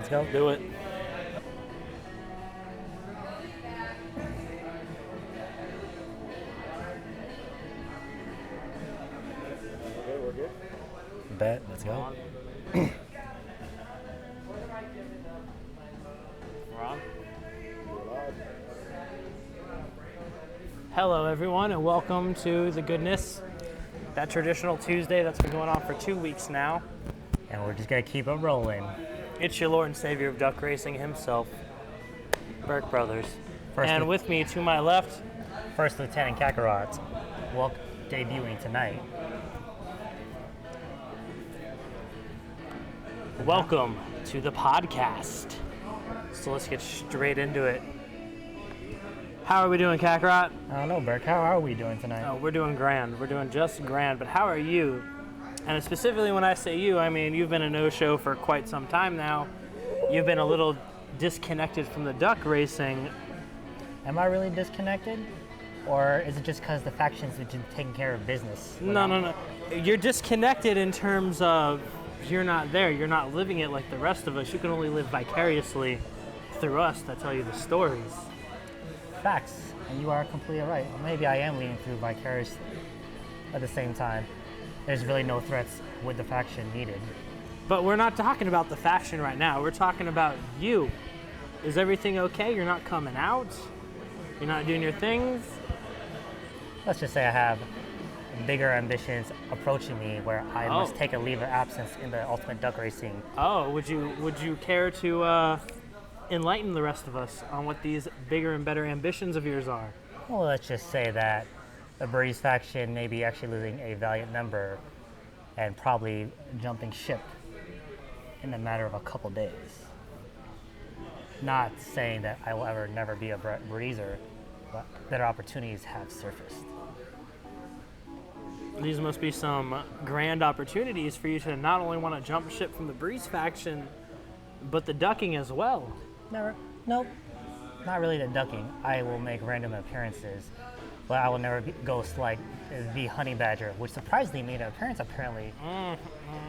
Let's go. Do it. Okay, we're good. Bet. Let's go. We're on. Hello, everyone, and welcome to The Goodness, that traditional Tuesday that's been going on for 2 weeks now. And we're just going to keep it rolling. It's your Lord and Savior of duck racing himself, Burke Brothers. And with me to my left, First Lieutenant Kakarot, debuting tonight. welcome to the podcast. So let's get straight into it. How are we doing, Kakarot? I don't know, Burke. How are we doing tonight? Oh, we're doing grand. We're doing just grand. But how are you? And specifically when I say you, I mean you've been a no-show for quite some time now. You've been a little disconnected from the duck racing. Am I really disconnected? Or is it just because the factions have been taking care of business? No. You're disconnected in terms of you're not there. You're not living it like the rest of us. You can only live vicariously through us that tell you the stories. Facts. And you are completely right. Maybe I am leading through vicariously. At the same time, there's really no threats with the faction needed. But we're not talking about the faction right now. We're talking about you. Is everything okay? You're not coming out? You're not doing your things? Let's just say I have bigger ambitions approaching me where I must take a leave of absence in the ultimate duck racing. Oh, would you care to enlighten the rest of us on what these bigger and better ambitions of yours are? Well, let's just say that the Breeze faction may be actually losing a valiant member and probably jumping ship in a matter of a couple days. Not saying that I will ever never be a breezer, but better opportunities have surfaced. These must be some grand opportunities for you to not only want to jump ship from the Breeze faction, but the ducking as well. Nope. Not really the ducking. I will make random appearances, but I will never ghost like the Honey Badger, which surprisingly made an appearance apparently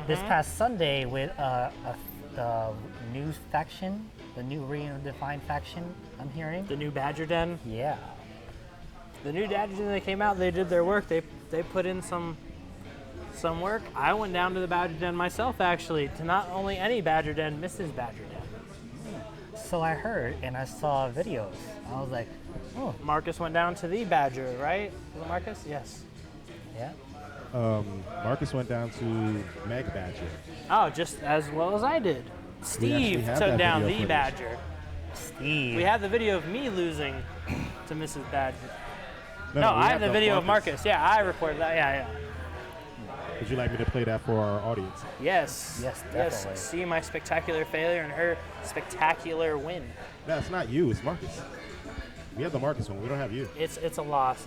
this past Sunday with the new faction, the new redefined faction, I'm hearing. The new Badger Den? Yeah. The new Badger Den, they came out, they did their work, they put in some work. I went down to the Badger Den myself actually, to not only any Badger Den, Mrs. Badger Den. So I heard and I saw videos. I was like, oh. Marcus went down to the Badger, right? Was it Marcus? Yes. Yeah. Marcus went down to Meg Badger. Oh, just as well as I did. Steve took down the Badger. Steve. We have the video of me losing to Mrs. Badger. No, I have the video of Marcus. Yeah, I recorded that. Yeah. Would you like me to play that for our audience? Yes. Yes, definitely. Yes. See my spectacular failure and her spectacular win. No, it's not you. It's Marcus. We have the Marcus one. We don't have you. It's a loss.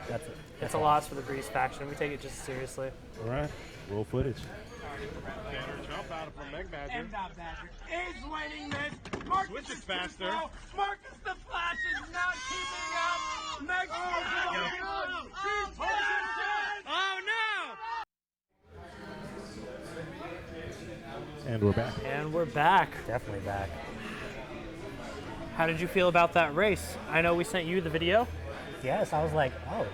That's it. It's a loss for the Breeze faction. We take it just seriously. All right. Roll footage. Jump out from Meg Badger. And that Badger is winning this. Marcus Switch is is faster. too slow. Marcus the Flash is not keeping up. Meg She's pushing. Oh no! And we're back. And we're back. Definitely back. How did you feel about that race? I know we sent you the video. Yes, I was like, oh.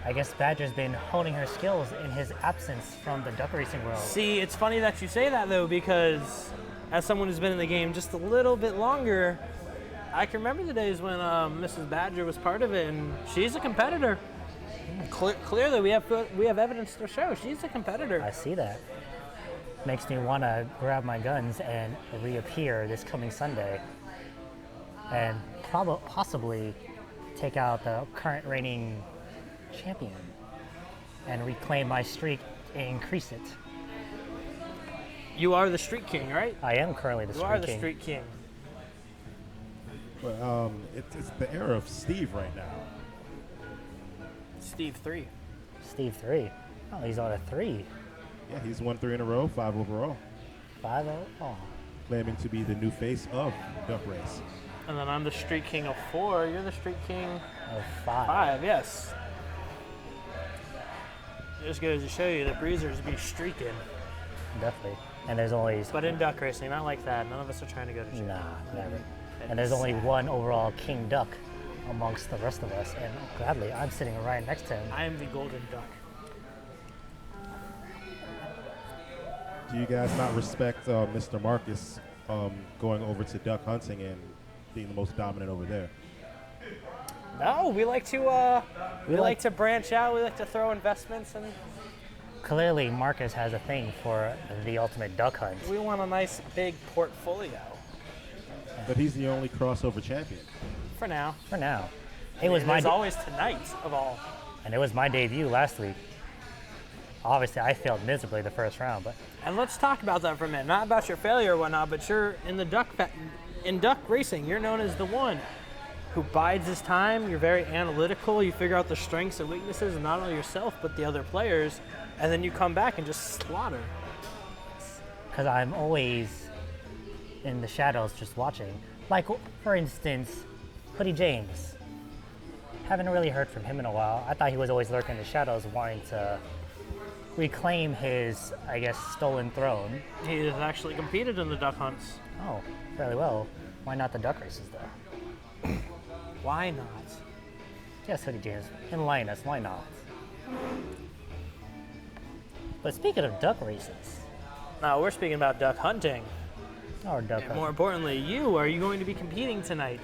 I guess Badger's been honing her skills in his absence from the duck racing world. See, it's funny that you say that though, because as someone who's been in the game just a little bit longer, I can remember the days when Mrs. Badger was part of it, and she's a competitor. Clearly, we have evidence to show she's a competitor. I see that. Makes me want to grab my guns and reappear this coming Sunday, and possibly take out the current reigning champion and reclaim my streak and increase it. You are the Street King, right? I am currently the You Street are the King. Street King. Well, it's the era of Steve right now. Steve 3. Steve 3. Oh, he's on a 3. Yeah, he's won 3 in a row, 5 overall. 5-0. Oh. Claiming to be the new face of Duck Race. And then I'm the Street King of 4. You're the Street King Oh, 5. 5, yes. Just goes to show you the Breezers be streaking. Definitely. And there's always But in duck racing, not like that. None of us are trying to go to jail. nah, never. And there's only one overall king duck amongst the rest of us, and gladly, I'm sitting right next to him. I am the golden duck. Do you guys not respect Mr. Marcus going over to duck hunting and being the most dominant over there? No, we like to we like to branch out. We like to throw investments, and Clearly, Marcus has a thing for the ultimate duck hunt. we want a nice big portfolio But he's the only crossover champion. for now. For now, it was And my there's always tonight of all. and it was my debut last week. Obviously, I failed miserably the first round, but And let's talk about that for a minute. Not about your failure or whatnot, but you're in the in duck racing. You're known as the one who bides his time. You're very analytical. You figure out the strengths and weaknesses of not only yourself but the other players, and then you come back and just slaughter. because I'm always in the shadows just watching. Like, for instance, Hoodie James. Haven't really heard from him in a while. I thought he was always lurking in the shadows wanting to reclaim his, I guess, stolen throne. He has actually competed in the duck hunts. Oh, fairly well. Why not the duck races, though? Why not? Yes, Hoodie James, enlighten us, why not? But speaking of duck races, No, we're speaking about duck hunting. or duck And more hunting, importantly, are you going to be competing tonight?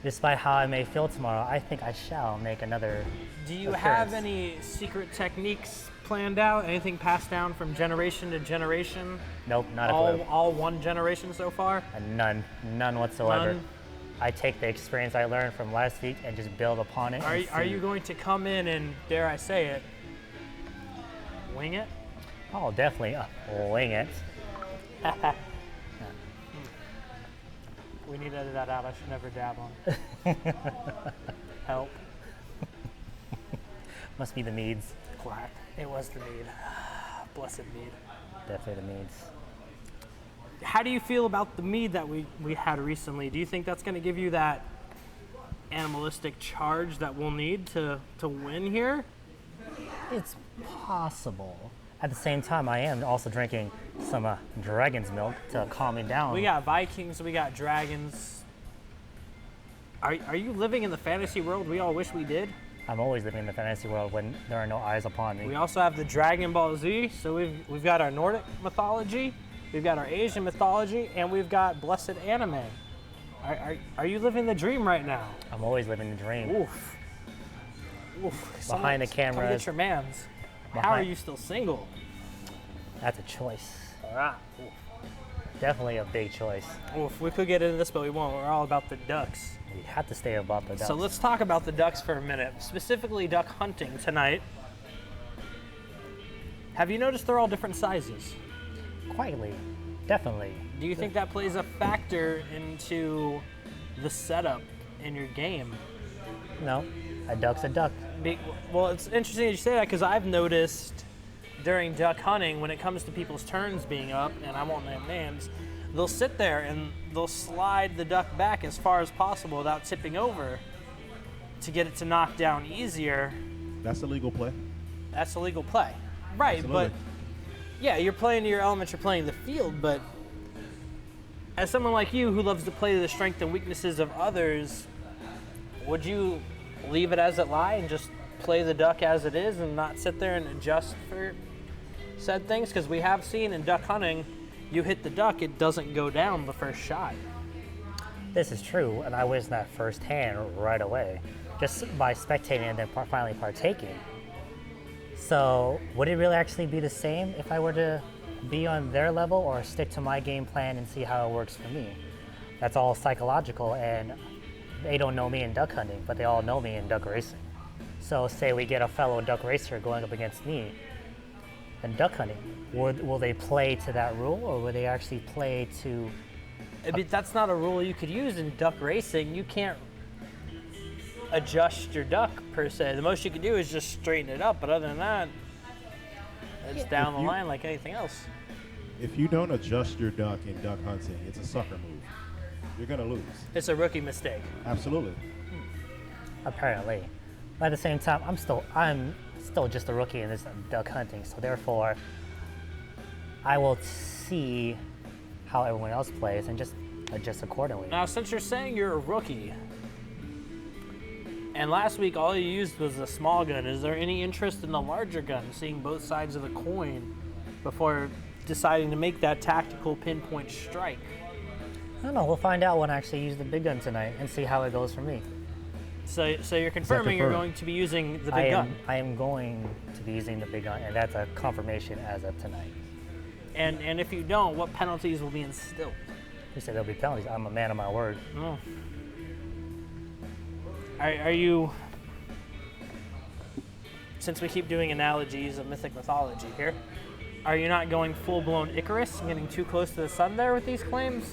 despite how I may feel tomorrow, I think I shall make another Do you appearance. have any secret techniques planned out? Anything passed down from generation to generation? Nope, not a clue. All one generation so far? None whatsoever. None? I take the experience I learned from last week and just build upon it. and Are see. you going to come in and, dare I say it, wing it? Oh, definitely wing it. We need to edit that out. I should never dab on. Help. Must be the meads. Quack. It was the mead. Blessed mead. Definitely the meads. How do you feel about the mead that we had recently? Do you think that's going to give you that animalistic charge that we'll need to win here? It's possible. At the same time, I am also drinking some dragon's milk to calm me down. We got Vikings, we got dragons. Are you living in the fantasy world we all wish we did? I'm always living in the fantasy world when there are no eyes upon me. We also have the Dragon Ball Z, so we've got our Nordic mythology, we've got our Asian mythology, and we've got blessed anime. Are you living the dream right now? I'm always living the dream. Oof. Behind the Come cameras. get your mans. How are Behind- you still single? That's a choice. All right. Definitely a big choice. Oof, we could get into this, but we won't. We're all about the ducks. We have to stay above the ducks. So let's talk about the ducks for a minute, specifically duck hunting tonight. Have you noticed they're all different sizes? Quietly, definitely. Do you think that plays a factor into the setup in your game? No, a duck's a duck. Well, it's interesting that you say that because I've noticed during duck hunting, when it comes to people's turns being up, and I won't name names, they'll sit there and they'll slide the duck back as far as possible without tipping over to get it to knock down easier. That's a legal play. That's illegal play. Right, Absolutely. but yeah, you're playing to your element, you're playing the field, but as someone like you who loves to play to the strengths and weaknesses of others, would you leave it as it lie and just play the duck as it is and not sit there and adjust for said things? Because we have seen in duck hunting, you hit the duck, it doesn't go down the first shot. This is true, and I witnessed that firsthand right away, just by spectating and then finally partaking. So, would it really actually be the same if I were to be on their level or stick to my game plan and see how it works for me? That's all psychological, and they don't know me in duck hunting, but they all know me in duck racing. So, say we get a fellow duck racer going up against me in duck hunting, will they play to that rule, or will they actually play to? I mean, that's not a rule you could use in duck racing. You can't adjust your duck per se. The most you can do is just straighten it up, but other than that, it's down the you- line like anything else. If you don't adjust your duck in duck hunting, it's a sucker move. You're gonna lose. It's a rookie mistake. Absolutely. Apparently. But at the same time, I'm still just a rookie in this duck hunting, so therefore, I will see how everyone else plays and just adjust accordingly. Now, since you're saying you're a rookie, and last week all you used was the small gun, is there any interest in the larger gun, seeing both sides of the coin before deciding to make that tactical pinpoint strike? I don't know. We'll find out when I actually use the big gun tonight and see how it goes for me. So you're confirming you're confirmed? going to be using the I big am, gun. I am going to be using the big gun, and that's a confirmation as of tonight. And if you don't, what penalties will be instilled? You said there'll be penalties. I'm a man of my word. Oh. Are you, since we keep doing analogies of mythic mythology here, are you not going full-blown Icarus and getting too close to the sun there with these claims?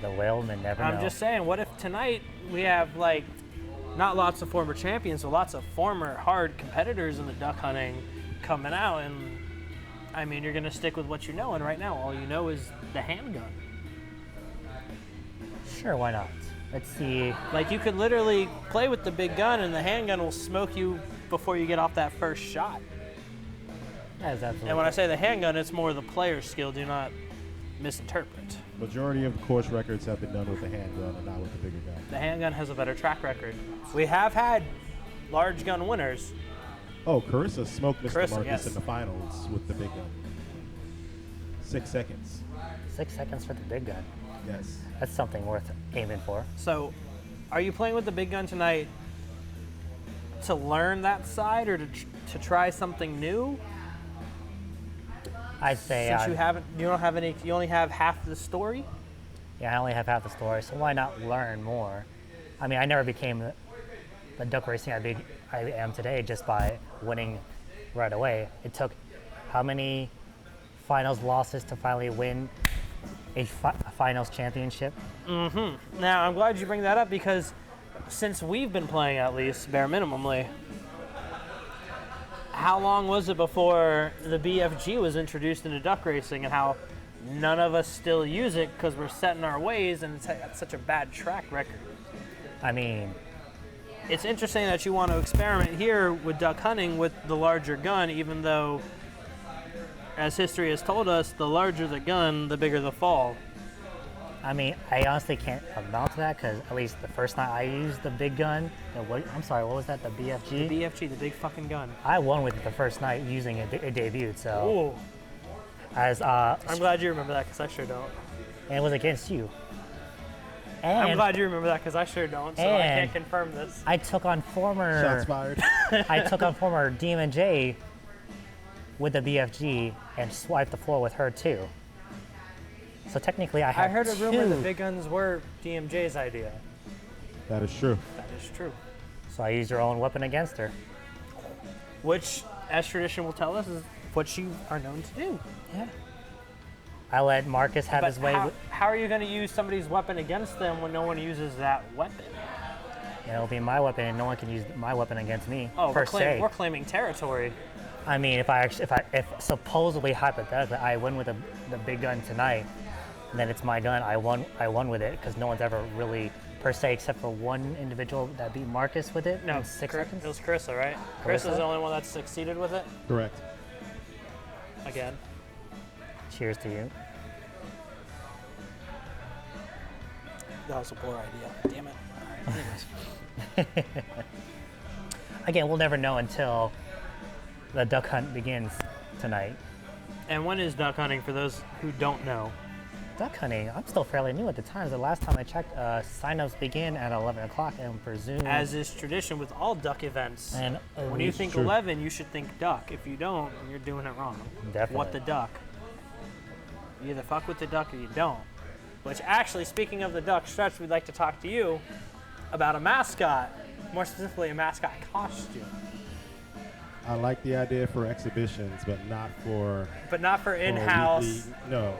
The whale may never know. I'm just saying, what if tonight we have, like, not lots of former champions, but lots of former hard competitors in the duck hunting coming out, and, I mean, you're going to stick with what you know, and right now all you know is the handgun. Sure, why not? Let's see. Like, you could literally play with the big gun, and the handgun will smoke you before you get off that first shot. That is absolutely. And when I say the handgun, it's more the player's skill. Do not misinterpret. Majority of course records have been done with the handgun and not with the bigger gun. The handgun has a better track record. We have had large gun winners. Oh, Carissa smoked Mr. Carissa, Marcus yes. in the finals with the big gun. 6 seconds. 6 seconds for the big gun. Yes. That's something worth aiming for. So, are you playing with the big gun tonight to learn that side or to try something new? I'd say. Since you only have half the story. Yeah, I only have half the story, so why not learn more? I mean, I never became the duck racing I am today just by winning right away. It took how many finals losses to finally win a finals championship? Now, I'm glad you bring that up because since we've been playing, at least, bare minimally, how long was it before the BFG was introduced into duck racing and how none of us still use it because we're set in our ways and it's got such a bad track record? I mean, It's interesting that you want to experiment here with duck hunting with the larger gun, even though, as history has told us, the larger the gun, the bigger the fall. I honestly can't amount to that because at least the first night I used the big gun, what was that, the BFG? The BFG, the big fucking gun. I won with it the first night using it. It debuted, so. Ooh, As I'm glad you remember that because I sure don't. and it was against you. I'm And glad you remember that because I sure don't, so I and- can't confirm this. I took on former. Shots fired. I took on former Demon J with the BFG and swiped the floor with her too. So technically, I I had heard a rumor two. that big guns were DMJ's idea. That is true. That is true. So I used your own weapon against her. Which, as tradition will tell us, is what you are known to do. Yeah. I let Marcus have his way. How are you going to use somebody's weapon against them when no one uses that weapon? It'll be my weapon, and no one can use my weapon against me. Oh, per se. we're claiming territory. I mean, if supposedly hypothetically I win with the big gun tonight, then it's my gun. I won with it because no one's ever really per se, except for one individual that beat Marcus with it No, in 6 seconds. It was Carissa, right? Carissa's Carissa? the only one that's succeeded with it. Correct. Again. Cheers to you. That was a poor idea. Damn it. Anyways. Again, we'll never know until the duck hunt begins tonight. And when is duck hunting for those who don't know? Duck hunting, I'm still fairly new at the time. The last time I checked, signups begin at 11 o'clock and presume. As is tradition with all duck events. and When you think true. 11, you should think duck. If you don't, you're doing it wrong. Definitely. What the duck? You either fuck with the duck or you don't. Which actually, speaking of the duck stretch, we'd like to talk to you about a mascot. More specifically, a mascot costume. I like the idea for exhibitions, but not for. But not for in-house. weekly- No.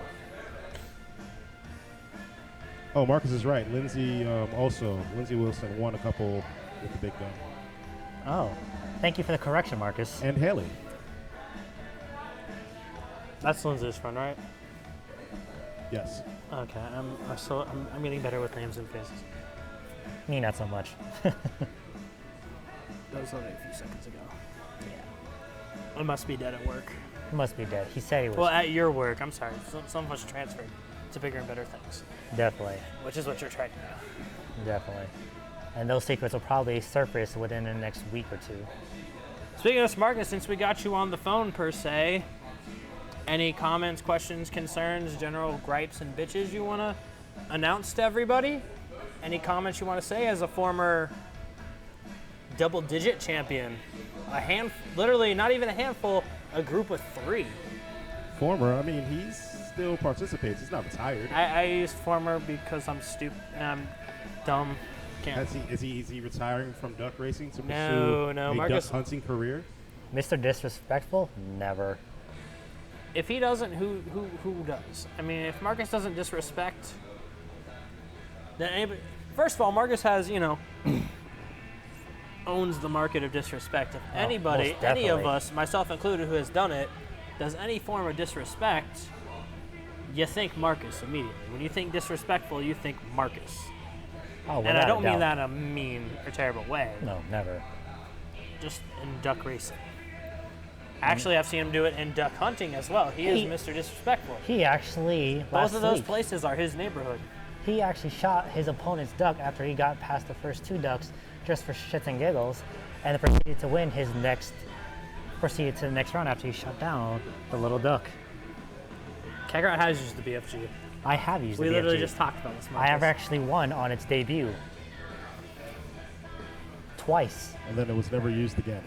Oh, Marcus is right. Lindsay Wilson won a couple with the big gun. Oh, thank you for the correction, Marcus. And Haley. That's Lindsay's friend, right? Yes. Okay, I'm getting better with names and faces. Me, not so much. That was only a few seconds ago. Yeah. I must be dead at work. He must be dead. He said he was. Well, at your work, I'm sorry. Some of us transferred to bigger and better things, Definitely. which is what you're trying to do. Definitely. And those secrets will probably surface within the next week or two. Speaking of Marcus, since we got you on the phone per se, any comments, questions, concerns, general gripes and bitches you want to announce to everybody? Any comments you want to say as a former double-digit champion? Literally not even a handful, a group of 3. Former, I mean, he still participates. He's not retired. I used former because I'm stupid and I'm dumb. Can't. Is he retiring from duck racing to No, pursue no, a Marcus- duck hunting career? Mr. Disrespectful? Never. If he doesn't, who does? I mean, if Marcus doesn't disrespect, then anybody. First of all, Marcus has, owns the market of disrespect. If anybody, most any of definitely. us, myself included, who has done it, does any form of disrespect, you think Marcus immediately. When you think disrespectful, you think Marcus. Oh, And I don't mean that in a mean or terrible way. No, never. Just in duck racing. Actually, I've seen him do it in duck hunting as well. He is Mr. Disrespectful. He actually, Both last of those week, places are his neighborhood. he actually shot his opponent's duck after he got past the first 2 ducks just for shits and giggles, and proceeded to win proceeded to the next round after he shot down the little duck. Kakarot has used the BFG. I have used We the literally BFG. just talked about this. I have Marcus. actually won on its debut. Twice. And then it was never used again.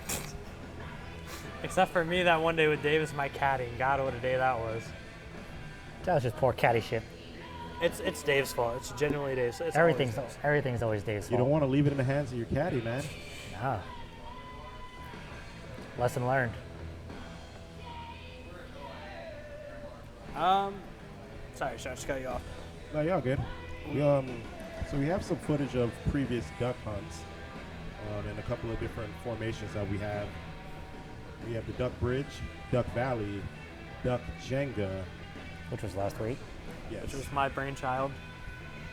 Except for me that one day with Davis, my caddy. God, what a day that was. That was just poor caddy shit. It's Dave's fault. It's genuinely Dave's. It's Everything's always Dave's. everything's always Dave's You fault. don't want to leave it in the hands of your caddy, man. Nah. Lesson learned. Sorry, should I just cut you off? No, y'all good. So we have some footage of previous duck hunts and a couple of different formations that we have. We have the Duck Bridge, Duck Valley, Duck Jenga. Which was last week. Yes. Which was my brainchild.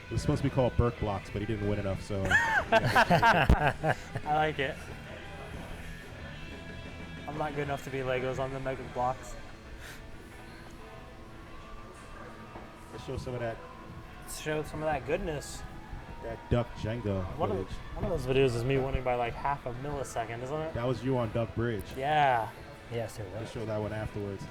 It was supposed to be called Burke Blocks, but he didn't win enough, so I like it. I'm not good enough to be Legos on the Mega Blocks. let's show some of that Show some of that goodness. Duck Jenga One footage. of those videos is me winning by like half a millisecond, isn't it? That was you on Duck Bridge. Yeah. Yes, it was. Let's show that one afterwards.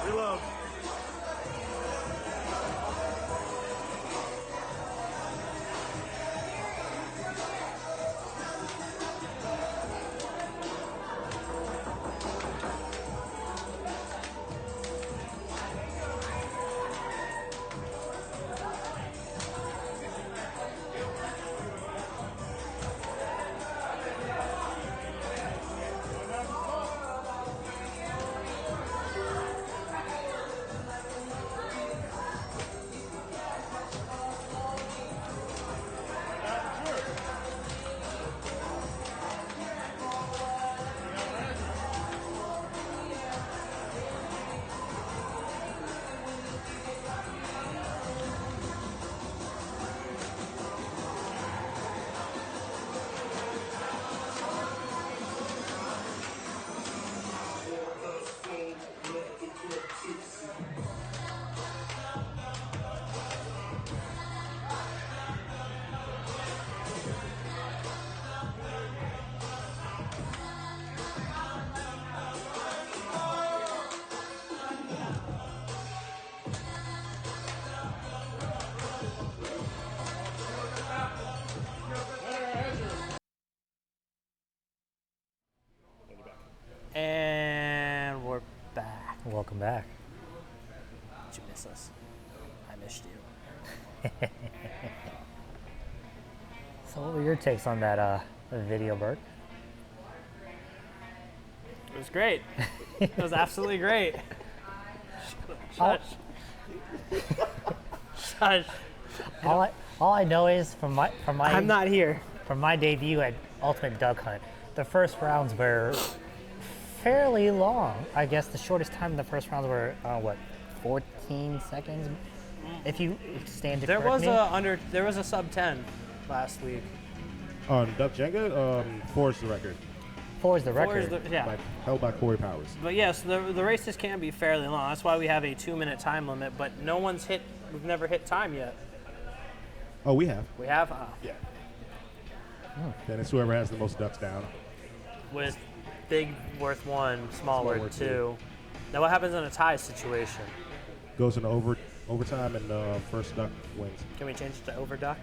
Reload. And we're back. Welcome back. Did you miss us? I missed you. So what were your takes on that video, Bert? It was great. It was absolutely great. Shush. Shush. All I know is from my I'm not here. from my debut at Ultimate Duck Hunt, the first rounds were fairly long. I guess the shortest time in the first rounds were 14 seconds. If you stand to There correct was me. there was a sub 10 last week. On Duck Jenga, 4 is the record. 4 is the Four is record. yeah. Held by Corey Powers. But yes, the races can be fairly long. That's why we have a 2-minute time limit. But we've never hit time yet. Oh, we have. We have Yeah. Then it's whoever has the most ducks down. with big worth 1, small worth worth 2. Now what happens in a tie situation? Goes into overtime, and the first duck wins. Can we change it to overduck?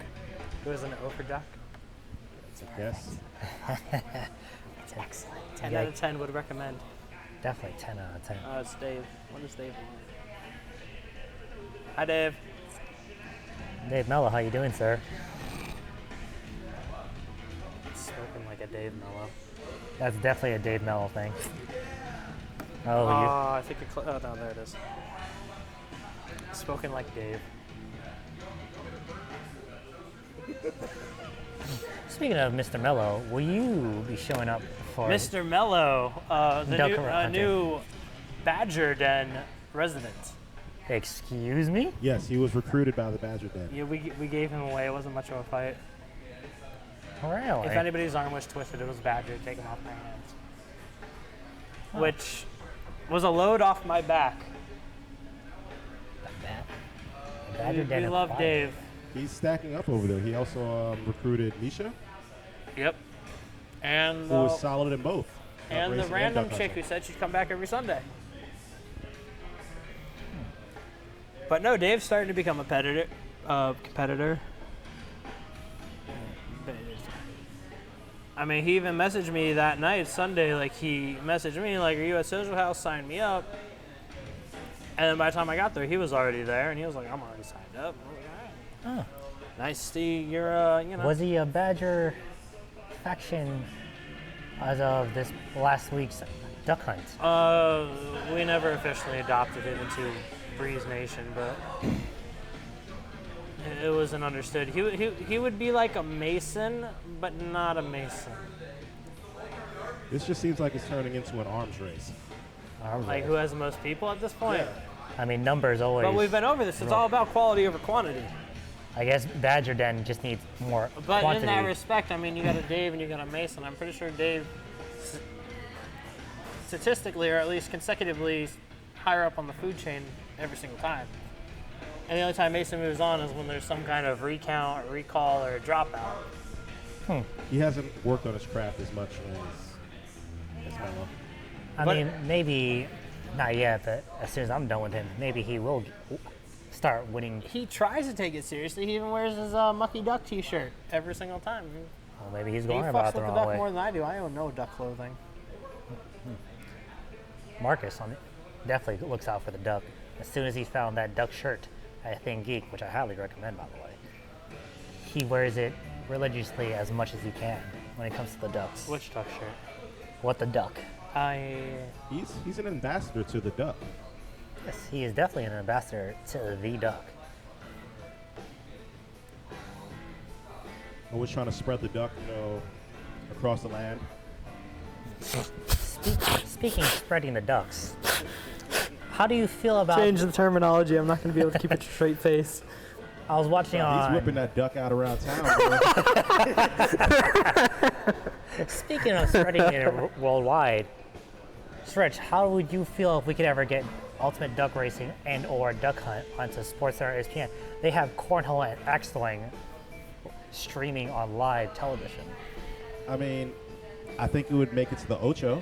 Who is an overduck? Yes. It's excellent. 10 out of 10 would recommend. Definitely 10 out of 10. It's Dave. What does Dave want? Hi, Dave. Dave Mello, how you doing, sir? Spoken like a Dave Mello. That's definitely a Dave Mello thing. Oh, Oh, I think oh, no, there it is. Spoken like Dave. Speaking of Mr. Mello, will you be showing up for Mr. Mello, the Duck new, hunter. new Badger Den resident. Excuse me? Yes, he was recruited by the Badger Den. Yeah, we gave him away. It wasn't much of a fight. Really? If anybody's arm was twisted, it was Badger. Take him off my hands. Which was a load off my back. Badger Den We of love fire. Dave. He's stacking up over there. He also recruited Nisha, Yep. And who was solid in both. and the racing random duck chick hunting. who said she'd come back every Sunday. But no, Dave's starting to become a competitor. I mean, he even messaged me that night, Sunday, like he messaged me, like, are you at Social House? Sign me up. And then by the time I got there, he was already there, and he was like, I'm already signed up. I was like, all right. Nice to see you're, you know. Was he a Badger faction as of this last week's duck hunt? We never officially adopted it into Breeze Nation, but it wasn't understood. He would be like a Mason, but not a Mason. This just seems like it's turning into an arms race. Like who has the most people at this point? I mean, numbers always. But we've been over this. It's all about quality over quantity. I guess Badger Den just needs more But quantity. in that respect, I mean, you got a Dave and you got a Mason. I'm pretty sure Dave, statistically or at least consecutively, higher up on the food chain every single time. And the only time Mason moves on is when there's some kind of recount or recall or dropout. He hasn't worked on his craft as much as Mello. I But- mean, maybe not yet, but as soon as I'm done with him, maybe he will start winning. He tries to take it seriously. He even wears his Mucky Duck t-shirt every single time. Well, maybe he's He going fucks about with it the the wrong duck way. more than I do. I own no duck clothing. Marcus definitely looks out for the duck. As soon as he found that duck shirt at Thing Geek, which I highly recommend, by the way, he wears it religiously as much as he can when it comes to the ducks. Which duck shirt? What the duck? He's an ambassador to the duck. Yes, he is definitely an ambassador to the duck. Always trying to spread the duck, across the land. Speaking of spreading the ducks, how do you feel about? Change the terminology. I'm not going to be able to keep a straight face. I was watching He's on. whipping that duck out around town. Bro. Speaking of spreading it worldwide, Stretch, how would you feel if we could ever get Ultimate Duck Racing and/or Duck Hunt onto SportsCenter ESPN? They have cornhole and axe throwing streaming on live television. I mean, I think it would make it to the Ocho.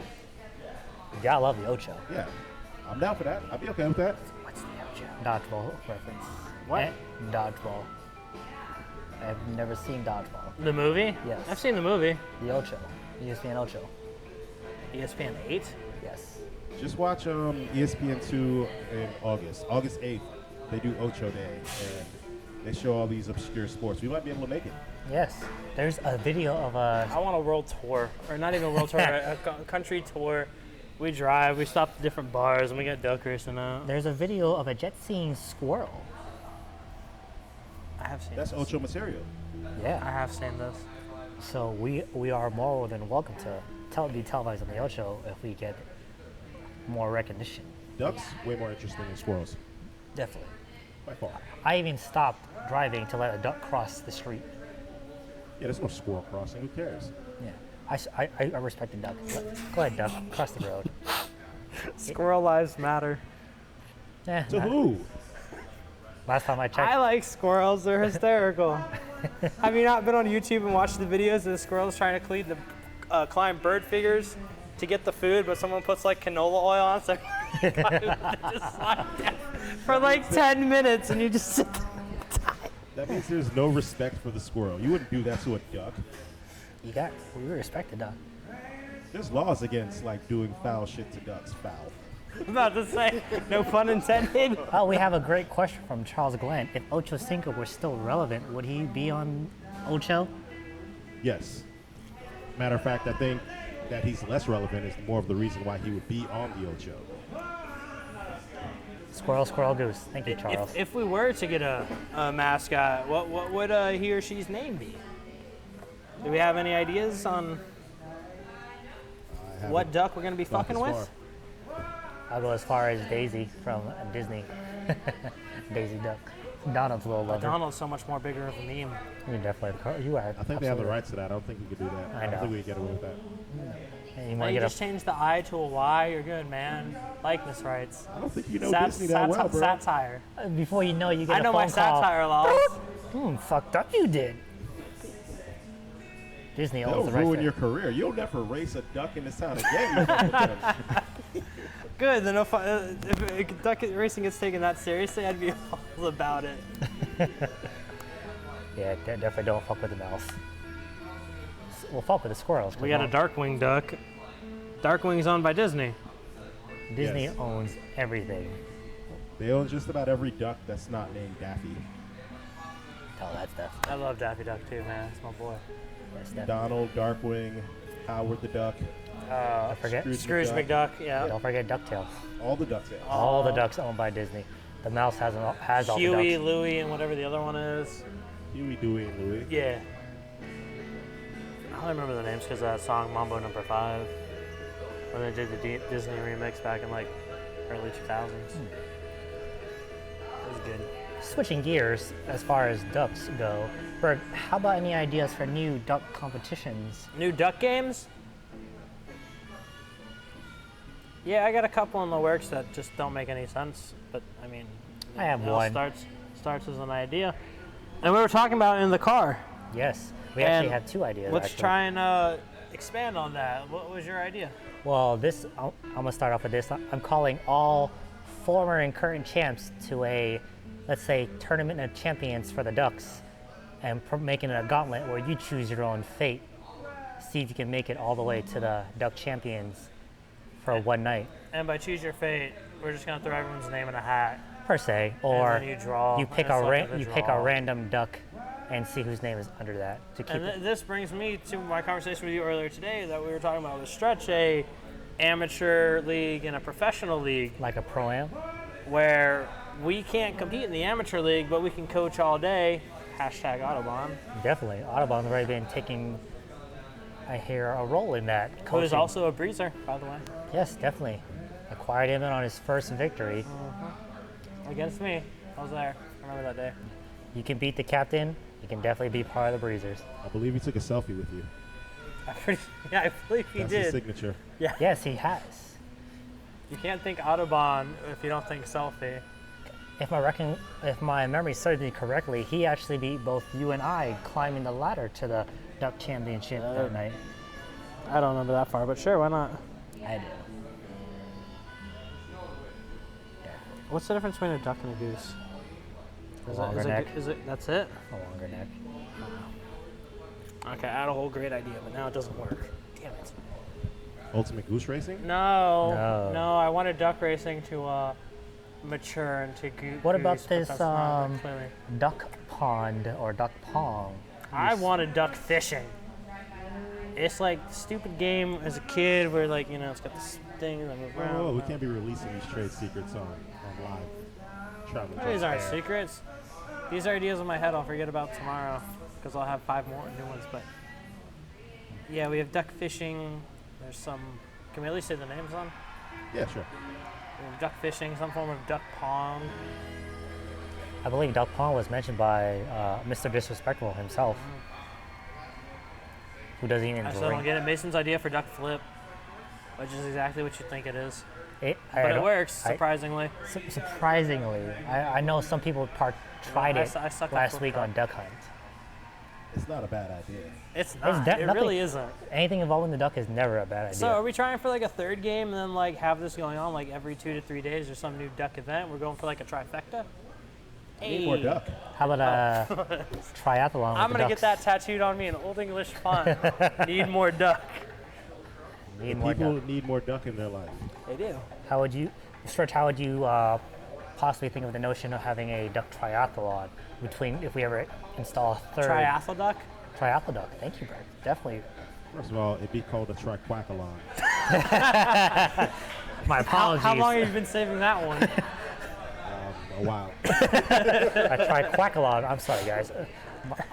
Yeah, I love the Ocho. Yeah, I'm down for that. I'd be okay with that. What's the Ocho? Dodgeball reference. What? Dodgeball. I've never seen Dodgeball. The movie? Yes. I've seen the movie. The Ocho. ESPN Ocho. ESPN 8? Yes. Just watch ESPN2 in August 8th. They do Ocho Day, and they show all these obscure sports. We might be able to make it. Yes. There's a video of a. I want a world tour. Or not even a world tour, a country tour. We drive, we stop at different bars, and we get duck racing out. There's a video of a jet seeing squirrel. I have seen That's this. Ocho material. I Yeah. have seen this. So we are more than welcome to be televised on the Ocho if we get more recognition. Ducks way more interesting than squirrels. Definitely. by far. I even stopped driving to let a duck cross the street. Yeah, there's no squirrel crossing. Who cares? Yeah. I respect the duck. Go ahead, duck. Cross the road. Squirrel lives matter. To who? Last time I checked, I like squirrels. They're hysterical. Have you not been on YouTube and watched the videos of the squirrels trying to climb bird figures to get the food, but someone puts like canola oil on, so they just slide down for like 10 minutes, and you just sit there. That means there's no respect for the squirrel. You wouldn't do that to a duck. we respect the duck. There's laws against like doing foul shit to ducks. Foul. I'm about to say, no pun intended. Oh, we have a great question from Charles Glenn. If Ocho Cinco were still relevant, would he be on Ocho? Yes. Matter of fact, I think that he's less relevant is more of the reason why he would be on the Ocho. Squirrel, squirrel, goose. Thank you, Charles. If we were to get a mascot, what would he or she's name be? Do we have any ideas on what duck we're going to be Thought fucking this with? far. I'll go as far as Daisy from Disney. Daisy Duck. Donald's little lover. Donald's so much more bigger of a meme. You definitely. You are. I think they have the rights to that. I don't think we could do that. I don't know. think we could get away with that. Hey, you Now want to you get just change the I to a Y, you're good, man. Likeness rights. I don't think you know Disney that well, bro. Satire. before you know, you get I a know phone my call. satire laws. Fucked up you did. Disney They'll owns the rights. ruin to your it. career. You'll never race a duck in this town again. You fucking with them. Good, then if duck racing gets taken that seriously, I'd be all about it. Yeah, definitely don't fuck with the mouse. We'll fuck with the squirrels. 'cause We got a well, Darkwing duck. Darkwing's owned by Disney. Disney Yes. owns everything. They own just about every duck that's not named Daffy. Tell that stuff. I love Daffy Duck too, man. It's my boy. Yes, definitely. Donald, Darkwing, Howard the Duck, Don't forget. Scrooge McDuck, yeah. Don't forget DuckTales. all the ducks. All the ducks owned by Disney. The mouse has all the Huey, ducks. Louie, and whatever the other one is. Huey, Dewey, and Louie. Yeah. I don't remember the names because of that song Mambo Number 5. When they did the Disney remix back in like early 2000s. It was good. Switching gears as far as ducks go, Berg, how about any ideas for new duck competitions? New duck games? Yeah, I got a couple in the works that just don't make any sense. But I mean, I have it all one. starts as an idea. And we were talking about it in the car. Yes, we actually And have two ideas. Let's actually. try and expand on that. What was your idea? Well, I'm gonna start off with this. I'm calling all former and current champs to a, let's say, tournament of champions for the Ducks, and making it a gauntlet where you choose your own fate. See if you can make it all the way to the Duck champions for one night, And by choose your fate, we're just gonna throw everyone's name in a hat. per se, or then you draw, you pick and it's a luck of the you pick draw. a random duck, and see whose name is under that to keep And it. this brings me to my conversation with you earlier today that we were talking about with Stretch, a amateur league and a professional league, Like a pro-am. where we can't compete in the amateur league, but we can coach all day. Hashtag Autobahn. Definitely, Audubon's already been taking, I hear, a role in that. Who is coaching. also a breezer, by the way. Yes, definitely. Acquired him on his first victory. Against me. I was there. I remember that day. You can beat the captain. You can definitely be part of the Breezers. I believe he took a selfie with you. I believe he That's his did. signature. Yes, he has. You can't think Autobahn if you don't think selfie. If my memory serves me correctly, he actually beat both you and I climbing the ladder to the Duck Championship that night. I don't remember that far, but sure, why not? I do. What's the difference between a duck and a goose? Longer neck. That's it? A longer neck. Okay, I had a whole great idea, but now it doesn't work. Damn it. Ultimate Goose Racing? No. No, I wanted duck racing to mature into goose. What about but this that's not clearly. duck pond or duck pong? I wanted duck fishing. It's like the stupid game as a kid where like, you know, it's got this thing and I move around. Oh, we can't be releasing these trade secrets on live travel. These aren't fair. secrets. These are ideas in my head I'll forget about tomorrow because I'll have 5 more new ones. But yeah, we have duck fishing. There's some. Can we at least say the names on? Yeah, sure. We have duck fishing, some form of duck pong. I believe duck pong was mentioned by Mr. Disrespectful himself, who doesn't even I still don't drink. get it. Mason's idea for duck flip, which is exactly what you think it is. But But it works, surprisingly. Surprisingly, I know some people tried it I suck at last flip week on flop. Duck Hunt. It's not a bad idea. It's not. It nothing- really isn't. Anything involving the duck is never a bad idea. So are we trying for like a third game and then like have this going on like every 2 to 3 days or some new duck event? We're going for like a trifecta? Need more duck. How about a triathlon with I'm the gonna get ducks? that tattooed on me in Old English font. Need more duck. Need more People duck. need more duck in their life. They do. How would you, Stretch, how would you possibly think of the notion of having a duck triathlon between, if we ever install a third Triathlon duck? triathlon duck? Thank you, Brett. Definitely. First of all, it'd be called a triquaqualon. My apologies. How long have you been saving that one? A while. I tried quackalon. I'm sorry, guys.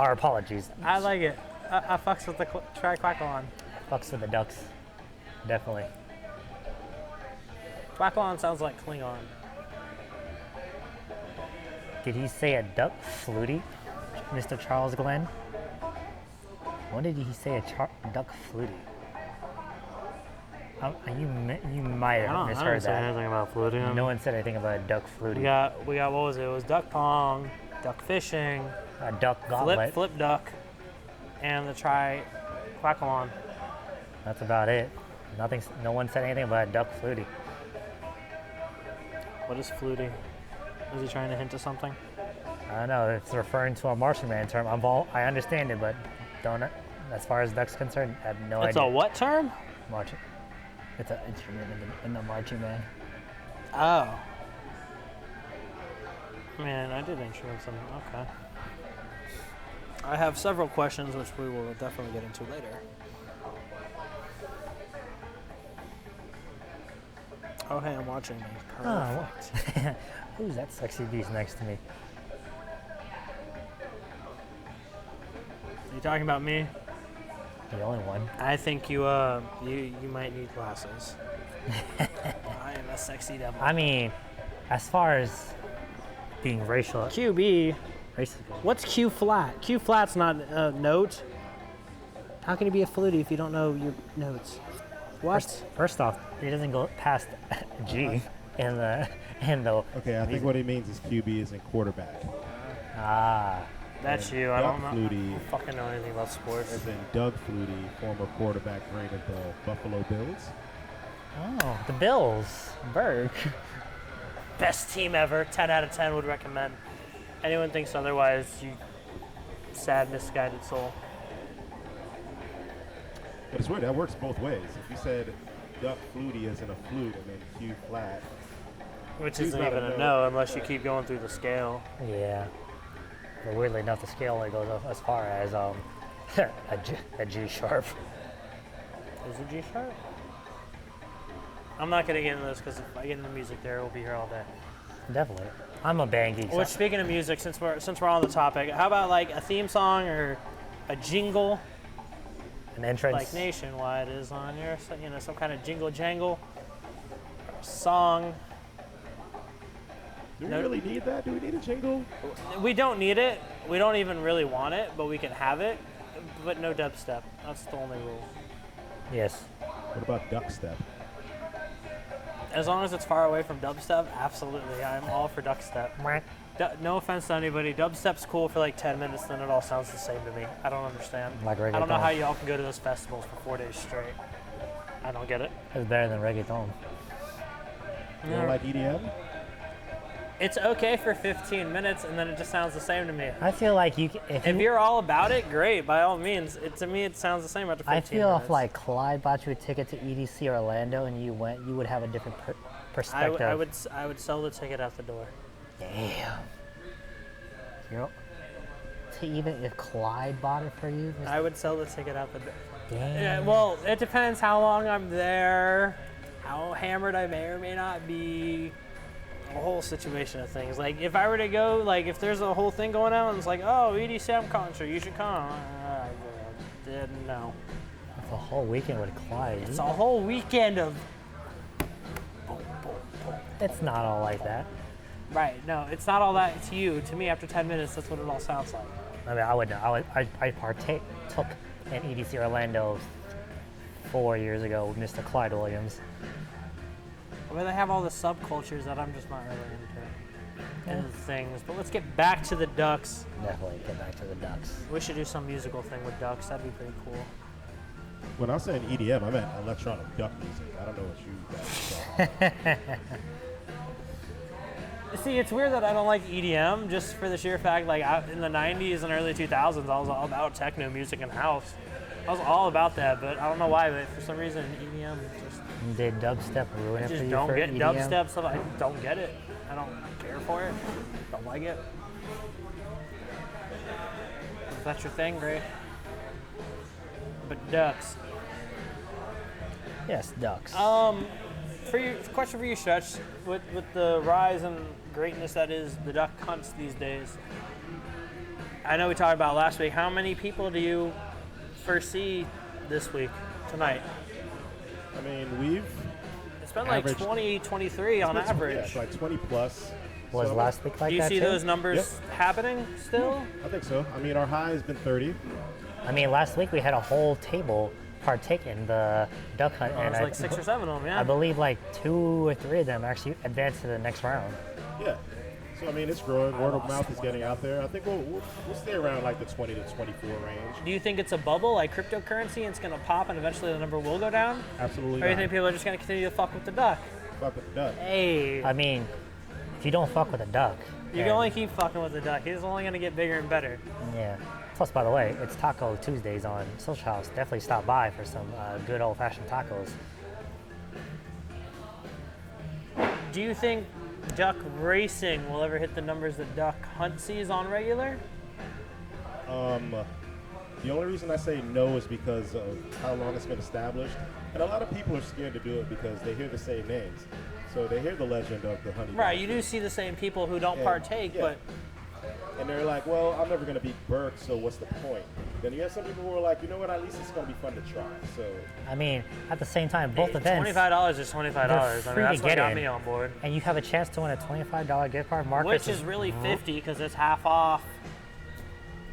Our apologies. I like it. I fucks with the triquaqualon. Fucks with the ducks. Definitely. Quaqualon sounds like Klingon. Did he say a duck flutie, Mr. Charles Glenn? When did he say a duck flutie? You might have misheard that. anything about fluting. No one said anything about a duck flutie. We got what was it? It was duck pong, duck fishing, A duck gauntlet. flip duck, and the triquaqualon. That's about it. No one said anything about a duck flutie. What is fluting? Is he trying to hint to something? I don't know. It's referring to a Martian Man term. I understand it, but don't. As far as duck's concerned, I have no It's idea. a what term? Marching. It's an instrument in the Marching Man. Oh. Man, I did instruments in okay. I have several questions which we will definitely get into later. Oh hey, I'm watching me. Oh, Perfect. Who's that sexy beast next to me? Are you talking about me? The only one. I think you might need glasses. I am a sexy devil. I mean, as far as being racial, QB. racist. What's Q flat? Q flat's not a note. How can you be a flutie if you don't know your notes? What? First off, it doesn't go past G in the Okay, I think what he means is QB is in quarterback. That's And you. I Doug don't know. Flutie Fucking know anything about sports. as in Doug Flutie, former quarterback great of the Buffalo Bills. Oh, the Bills. Berg. Best team ever. 10 out of 10 would recommend. Anyone thinks otherwise, you sad, misguided soul. But it's weird, that works both ways. If you said Duck Flutie as in a flute and then Q flat, Which Q's isn't not even a a no. no unless you keep going through the scale. Yeah. But weirdly enough, the scale only goes up as far as a G sharp. Is it G sharp? I'm not gonna get into this because if I get into music there, we'll be here all day. Definitely. I'm a band geek. so- Which, speaking of music, since we're on the topic, how about like a theme song or a jingle, An entrance. like Nationwide is on here, so, some kind of jingle jangle, or a song. do we No. really need that? Do we need a jingle? We don't need it. We don't even really want it, but we can have it. But no dubstep. That's the only rule. Yes. What about duck step? As long as it's far away from dubstep, absolutely. I'm all for dubstep. No offense to anybody. Dubstep's cool for like 10 minutes, then it all sounds the same to me. I don't understand. Like I don't know reggaeton. how y'all can go to those festivals for 4 days straight. I don't get it. It's better than reggaeton. You don't like E EDM? It's okay for 15 minutes, and then it just sounds the same to me. I feel like If you're all about it, great, by all means. To me, it sounds the same after 15 I feel minutes. if like Clyde bought you a ticket to EDC Orlando and you went, you would have a different perspective. I would sell the ticket at the door. Damn. To even if Clyde bought it for you. I would sell the ticket at the door. Damn. Yeah, well, it depends how long I'm there, how hammered I may or may not be, a whole situation of things. Like, if I were to go, like, if there's a whole thing going on, and it's like, oh, EDM concert, you should come. Didn't know. It's a whole weekend with Clyde. It's a whole weekend of. It's not all like that. Right. No, it's not all that to you. To me, after 10 minutes, that's what it all sounds like. I mean, I would know. I took in EDC Orlando 4 years ago with Mr. Clyde Williams. I mean, they have all the subcultures that I'm just not really into. And things. But let's get back to the Ducks. Definitely get back to the Ducks. We should do some musical thing with Ducks. That'd be pretty cool. When I was saying EDM, I meant electronic duck music. I don't know what you guys are talking. See, it's weird that I don't like EDM just for the sheer fact, like in the 90s and early 2000s, I was all about techno music and house. I was all about that, but I don't know why, but for some reason, EDM just... Did dubstep ruin I it for just you don't for get EDM? dubstep stuff. I don't get it. I don't care for it. Don't like it. If that's your thing, great. But Ducks. Yes, Ducks. For you, question for you, Stretch. With the rise and greatness that is the duck hunts these days, I know we talked about last week. How many people do you foresee this week, tonight? I mean, It's been like averaged- 20, 23 on average. Yeah, it's like 20 plus. Was So, last week like Do you that see too? those numbers happening still? I think so. I mean, our high has been 30. I mean, last week we had a whole table partake in the duck hunt, It and was like 6 or 7 of them, yeah. I believe like 2 or 3 of them actually advanced to the next round. Yeah. So, I mean, it's growing. Word of mouth is getting out there. I think we'll stay around like the 20 to 24 range. Do you think it's a bubble like cryptocurrency and it's going to pop and eventually the number will go down? Absolutely Or do you not. think people are just going to continue to fuck with the duck? Fuck with the duck. Hey, I mean, if you don't fuck with a duck, you then- can only keep fucking with the duck. He's only going to get bigger and better. Yeah. Plus, by the way, it's Taco Tuesdays on Social House. Definitely stop by for some good old-fashioned tacos. Do you think duck racing will ever hit the numbers that duck hunt sees on regular? The only reason I say no is because of how long it's been established. And a lot of people are scared to do it because they hear the same names. So they hear the legend of the honey Right, duck. you do see the same people who don't And- partake, yeah. but And they're like, well, I'm never going to beat Burke, so what's the point? Then you have some people who are like, you know what, at least it's going to be fun to try. So I mean, at the same time, both events, $25 is $25. I mean, They're free that's to what get got in. me on board. and you have a chance to win a $25 gift card. Marcus Which is really 50 because it's half off.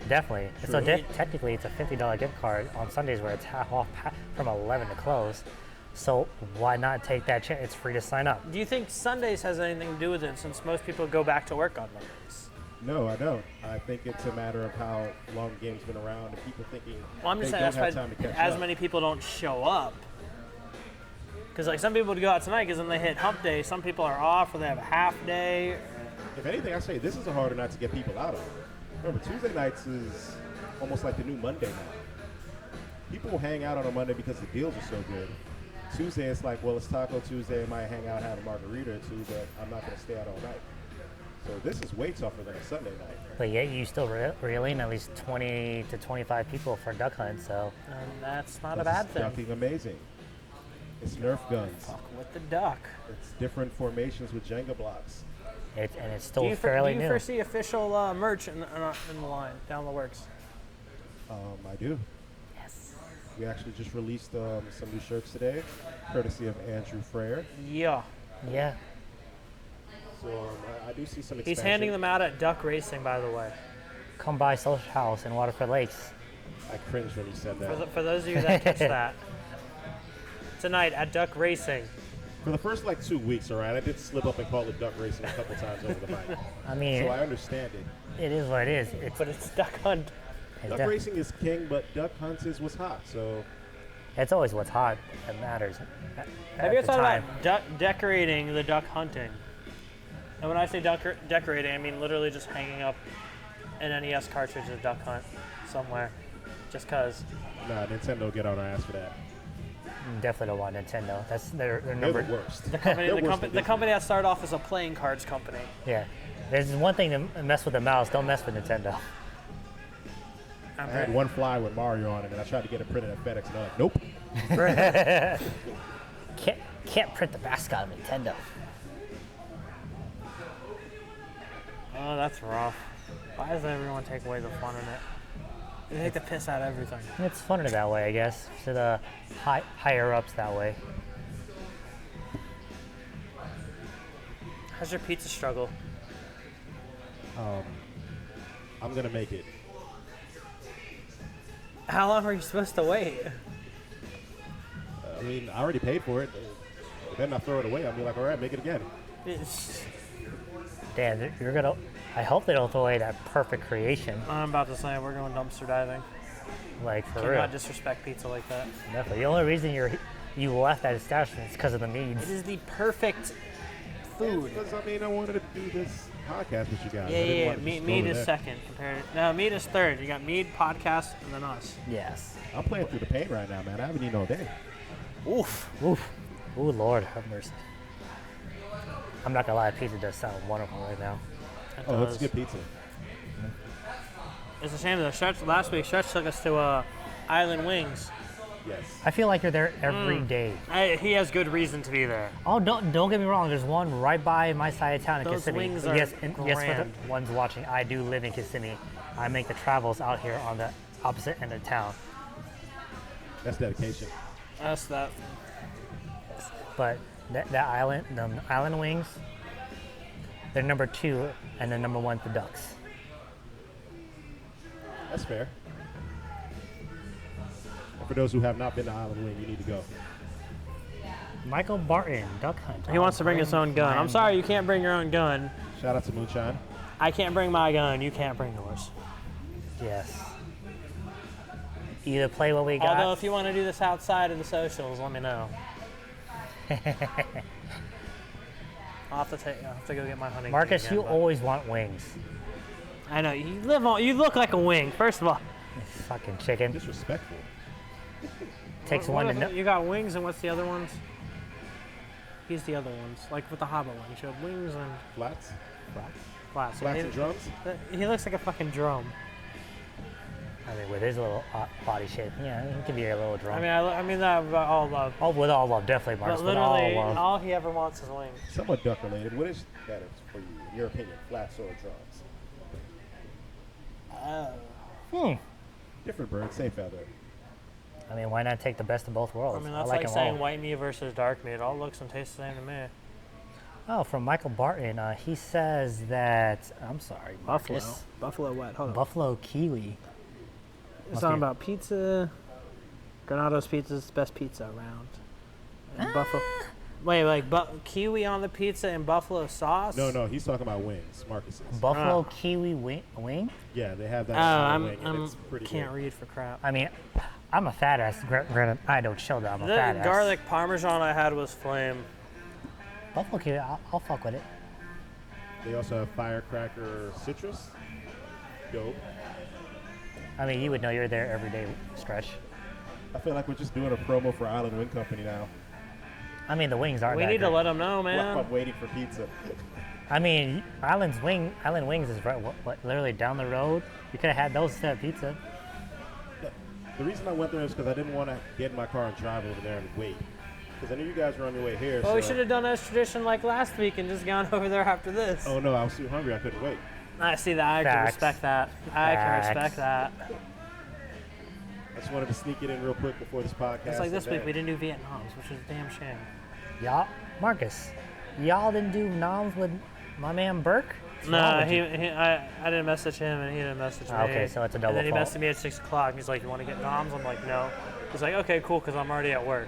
definitely. True. So technically, it's a $50 gift card on Sundays where it's half off from 11 to close. So why not take that chance? It's free to sign up. Do you think Sundays has anything to do with it since most people go back to work on Mondays? no, I don't. I think it's a matter of how long the game's been around and people thinking Well, I'm just they saying don't that's have why time to catch as up. many people don't show up. Because like some people would go out tonight because then they hit hump day. Some people are off or they have a half day. If anything, I say this is a harder night to get people out of. Remember, Tuesday nights is almost like the new Monday night. People will hang out on a Monday because the deals are so good. Tuesday, it's like, well, it's Taco Tuesday. I might hang out, have a margarita or two, but I'm not going to stay out all night. So this is way tougher than a Sunday night. But yet you still reel in at least 20 to 25 people for duck hunt. So And that's not a Plus, bad it's thing. ducking amazing. It's Nerf guns. Fuck with the duck. It's different formations with Jenga blocks. it's still Do you fairly do you new. foresee official merch in the line down the works? I do. Yes. We actually just released some new shirts today, courtesy of Andrew Frere. Yeah. Yeah. So I do see some expansion. He's handing them out at Duck Racing, by the way. Come by Social House in Waterford Lakes. I cringed when he said that. For those of you that catch that. Tonight at Duck Racing. For the first like 2 weeks, all right, I did slip up and call it duck racing a couple times over the night. I mean, So I understand it. it is what it is. But it's Duck Hunt. Duck racing is king, but duck hunts is what's hot. So It's always what's hot that matters. Have you ever thought about decorating the duck hunting? And when I say decorating, I mean literally just hanging up an NES cartridge of Duck Hunt somewhere. Just because. nah, Nintendo get on our ass for that. Definitely don't want Nintendo. That's their They're number. the worst. The company, They're the, worse compa- than the Disney. company that started off as a playing cards company. Yeah. There's one thing to mess with the mouse. Don't mess with Nintendo. I had one fly with Mario on it, and I tried to get it printed at FedEx, and they're like, nope. Can't print the mascot of Nintendo. Oh, that's rough. Why does everyone take away the fun in it? They take the piss out of everything. It's funner that way, I guess. To the higher ups that way. How's your pizza struggle? I'm gonna make it. How long are you supposed to wait? I mean, I already paid for it. Then I throw it away. I'll be like, all right, make it again. Damn, you're gonna. I hope they don't throw away that perfect creation. I'm about to say we're going dumpster diving. Like for Cannot real. disrespect pizza like that. Definitely. The only reason you left that establishment is because of the It needs. is the perfect food. Because I mean, I wanted to do this podcast with you guys. I Yeah, didn't yeah. want to just Mead throw it is there. second compared. No, Mead is third. You got Mead, podcast, and then us. Yes. I'm playing through the pain right now, man. I haven't eaten all day. Oof. Oof. Ooh, Lord have mercy. I'm not gonna lie, pizza does sound wonderful right now. It Oh, it's does. good pizza. It's a shame that Stretch last week. Stretch took us to Island Wings. Yes. I feel like you're there every day. He has good reason to be there. Oh, don't get me wrong. There's one right by my side of town in Those Kissimmee. wings are yes, and yes, for grand. the ones watching, I do live in Kissimmee. I make the travels out here on the opposite end of town. That's dedication. That's that. But the island wings, they're number 2, and then number 1 the Ducks. That's fair. And for those who have not been to Island Wing, you need to go. Michael Barton, Duck Hunt. He wants to bring his own gun. I'm sorry you can't bring your own gun. Shout out to Moonshine. I can't bring my gun. You can't bring yours. Yes. Either play what we got. Although if you want to do this outside of the socials, let me know. I'll have to go get my hunting. Marcus, thing you again, always want wings. but- I know you live on. You look like a wing. First of all, You fucking chicken. Disrespectful. Takes What- one to know. You got wings, and what's the other ones? He's the other ones, like with the Hobbit one. You showed wings and Flats. flats. Flats and drums. He looks like a fucking drum. I mean, with his little body shape, yeah, he could be a little drum. I mean that with all love. Oh, with all love, definitely, Marcus. But With all literally, love. all he ever wants is wings. Somewhat duck related. What is better for you, in your opinion, flats or drums? Different bird, same feather. I mean, why not take the best of both I worlds? mean, that's like like them saying all. white meat versus dark meat. It all looks and tastes the same to me. Oh, from Michael Barton, he says that, I'm sorry, Marcus. Buffalo what? Hold on. Buffalo kiwi. It's Must talking be- about pizza. Granado's Pizza is the best pizza around. And Buffalo. Wait, like kiwi on the pizza and buffalo sauce? No, he's talking about wings. Marcus is. Buffalo kiwi wing? Yeah, they have that Oh, on the wing, and I'm it's pretty can't good. read for crap. I mean, I'm a fat ass. Granted, I don't show that I'm a The fat ass. garlic parmesan I had was flame. Buffalo kiwi, I'll fuck with it. They also have firecracker citrus. Dope. I mean, you would know you're there every day, Stretch. I feel like we're just doing a promo for Island Wing Company now. I mean, the wings aren't We that need to great. let them know, While man. I'm waiting for pizza. I mean, Island Wings is right, what, literally down the road. You could have had those instead of pizza. The reason I went there is because I didn't want to get in my car and drive over there and wait. Because I knew you guys were on your way here. Well, we so- should have done as tradition like last week and just gone over there after this. Oh no, I was too hungry. I couldn't wait. I see that. I can Facts. respect that. I can Facts. respect that. I just wanted to sneak it in real quick before this podcast. It's like this and week we then- didn't do Vietnams, which is a damn shame. Y'all, Marcus, y'all didn't do noms with my man Burke? What's wrong No, with you? I didn't message him and he didn't message me. Okay, so it's a double And then he fault. messaged me at 6 o'clock. He's like, "You want to get noms?" I'm like, "No." He's like, "Okay, cool, because I'm already at work."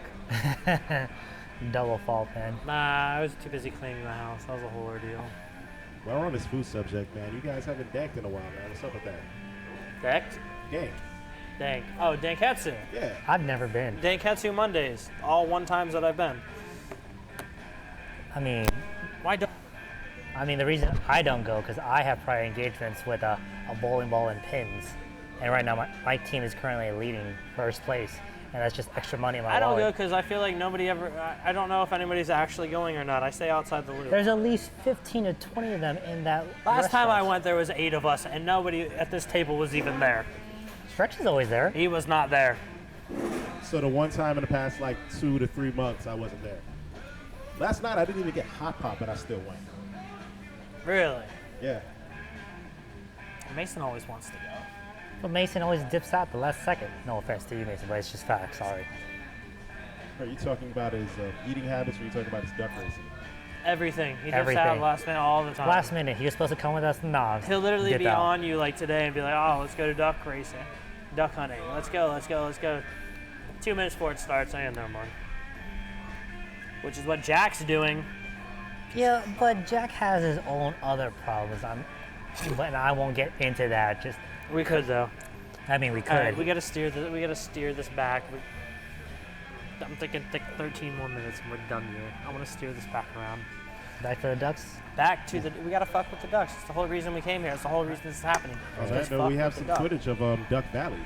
Double fault, man. Nah, I was too busy cleaning the house. That was a whole ordeal. While we're on this food subject, man, you guys haven't danked in a while, man. What's up with that? Decked? Dank. Dank. Oh, Danketsu. Yeah. I've never been. Danketsu Mondays. All one times that I've been. I mean, Why don't? the reason I don't go because I have prior engagements with a bowling ball and pins, and right now my team is currently leading first place, and that's just extra money in my I don't go wallet. because I feel like nobody ever. I don't know if anybody's actually going or not. I stay outside the loop. There's at least 15 to 20 of them in that. Last time I restaurant. went, there was 8 of us, and nobody at this table was even there. Stretch is always there. He was not there. So the one time in the past like 2 to 3 months, I wasn't there. Last night I didn't even get hot pop, and I still went. Really? Yeah. Mason always wants to go. But Mason always dips out the last second. No offense to you, Mason, but it's just fact. Sorry. Are you talking about his eating habits, or are you talking about his duck racing? Everything. He dips out Everything. last minute all the time. Last minute, he was supposed to come with us to Knobs. He'll literally dip be out. on you like today and be like, oh, let's go to duck racing, duck hunting. Let's go. 2 minutes before it starts, I am no more. Which is what Jack's doing. Yeah, but Jack has his own other problems. But I won't get into that. Just, We could though. I mean, we could. All right, we gotta steer this back. I'm thinking 13 more minutes and we're done here. I want to steer this back around. Back to the Ducks. Back to the. We gotta fuck with the ducks. It's the whole reason we came here. It's the whole reason this is happening. On Let's that note, fuck we have with some the duck. footage of Duck Valley.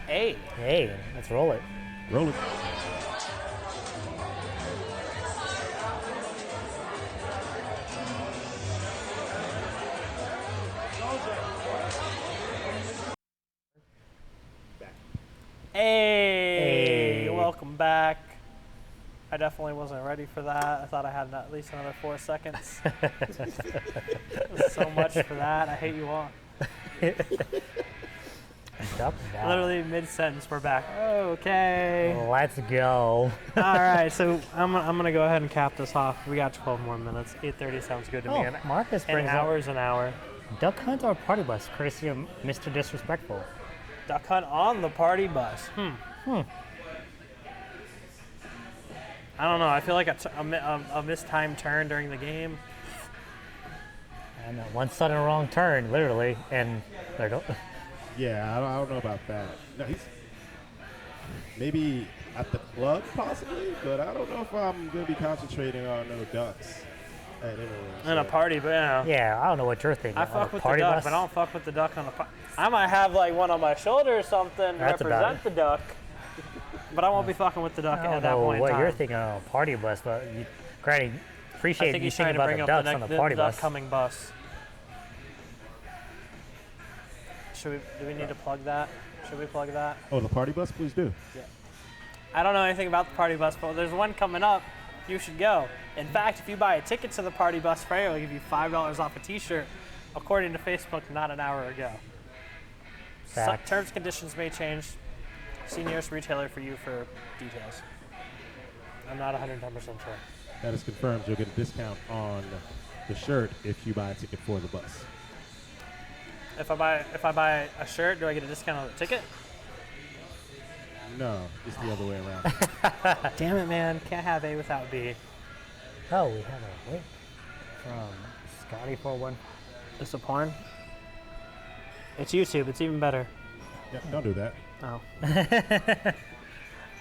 Hey. Hey, let's roll it. Roll it. Hey, Hey. welcome back. I definitely wasn't ready for that. I thought I had at least another 4 seconds. So much for that. I hate you all. Duck Valley. Literally mid-sentence, we're back. Okay. Let's go. All right, so I'm gonna go ahead and cap this off. We got 12 more minutes. 8:30 sounds good to me. Oh, Marcus An brings up hour's an hour. Duck Hunt or Party Bus, courtesy of Mr. Disrespectful. Duck hunt on the party bus. I don't know. I feel like a mistimed turn during the game. And one sudden wrong turn, literally, and there go. Yeah, I don't know about that. No, he's maybe at the club possibly, but I don't know if I'm gonna be concentrating on no ducks. In a party, but yeah. Yeah, I don't know what you're thinking. I On fuck a with the party duck, bus? but I don't fuck with the duck on the party. I might have like one on my shoulder or something to That's about represent the duck, but I won't be fucking with the duck I don't at that know point in what time. you're thinking on a party bus, but granted, I appreciate think you he's trying thinking to about bring the up ducks on the party the bus. upcoming bus. Do we need to plug that? Should we plug that? Oh, the party bus, please do. I don't know anything about the party bus, but there's one coming up. You should go. In fact, if you buy a ticket to the party bus fair, it'll give you $5 off a T-shirt, according to Facebook, not an hour ago. Fact. Terms and conditions may change. See nearest retailer for you for details. I'm not 110% sure. That is confirmed. You'll get a discount on the shirt if you buy a ticket for the bus. If I buy a shirt, do I get a discount on the ticket? No, it's the other way around. Damn it, man! Can't have A without B. Oh, we have a link from Scotty for one. It's a porn. It's YouTube. It's even better. Yeah, don't do that. Oh. I